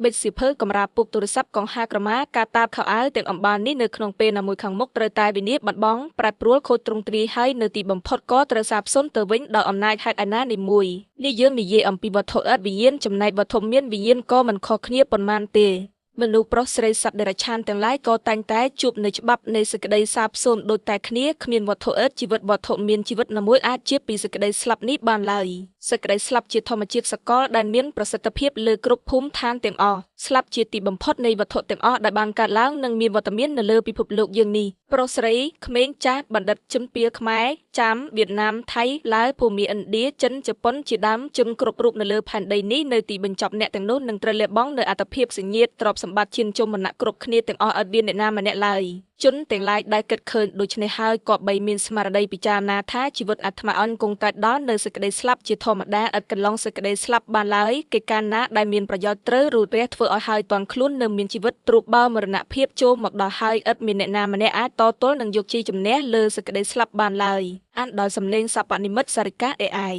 បិទសៀវភៅកម្រាលពុកទូរស័ព្ទកង្ហាក្រមាការតាបខោអាវទាំងអំបាននេះនៅក្នុងពេលណាមួយខាងមុខត្រូវតែវិនិច្ឆ័យបាត់បង់ប្រែប្រួលខូចទ្រង់ទ្រាយហើយនៅទីបំផុតក៏ត្រូវសាបសូន្យទៅវិញដោយអំណាចហេតុឯណានេះមួយនេះយើងនិយាយអំពីវត្ថុឥតវិញ្ញាណចំណែកវត្ថុមានវិញ្ញាណក៏មិនខុសគ្នាប៉ុន្មានទេមនុស្សប្រុសស្រីសត្វដេរឆានទាំងឡាយក៏តែងតែជួបនៅច្បាប់នៃសេចក្តីសាបសូន្យដូចតែគ្នាគ្មានវត្ថុឥតជីវិតវត្ថុមានជីវិតណាមួយអាចជាពីសេចក្តីស្លាប់នេះបានឡើយសេចក្តីស្លាប់ជាធម្មជាតិសកលដែលមានប្រសិទ្ធភាពលើគ្រប់ភូមិឋានទាំងអស់ស្លាប់ជាទីបំផុតនៃវត្ថុទាំងអស់ដែលបានកើតឡើងនិងមានវត្តមាននៅលើពិភពលោកយើងនេះប្រុសស្រីក្មេងចាស់បណ្ឌិតជនពាលខ្មែរចាមវៀតណាមថៃឡាវភូមាឥណ្ឌាចិនជប៉ុនជាដើមជនគ្រប់រូបនៅលើផែនដីនេះនៅទីបញ្ចប់អ្នកទាំងនោះនឹងត្រូវលះបង់នៅអត្ថភាពសញ្ញេតទ្រព្យសម្បត្តិឈានជុំវណ្ណៈគ្រប់គ្នាទាំងអស់ឲ្យមានអ្នកណាម្នាក់ឡើយជនទាំងឡាយដែលគិតឃើញដូច្នេះហើយក៏បីមានស្មារតីពិចារណាថាជីវិតអាត្មាអន់គង់តែដល់នៅសេចក្តីស្លាប់ជាធម្មតាឥតកន្លងសេចក្តីស្លាប់បានឡើយកិច្ចការណាដែលមានប្រយោជន៍ត្រូវរូតរះធ្វើឲ្យហើយតន់ខ្លួននៅមានជីវិតទ្រូបបើមរណភាពចូលមកដល់ហើយឥតមានអ្នកណាម្នាក់អាចតទល់នឹងយកជ័យជំនះលើសេចក្តីស្លាប់បានឡើយអានដោយសំឡេងសព្វនិមិត្តសារិកា AI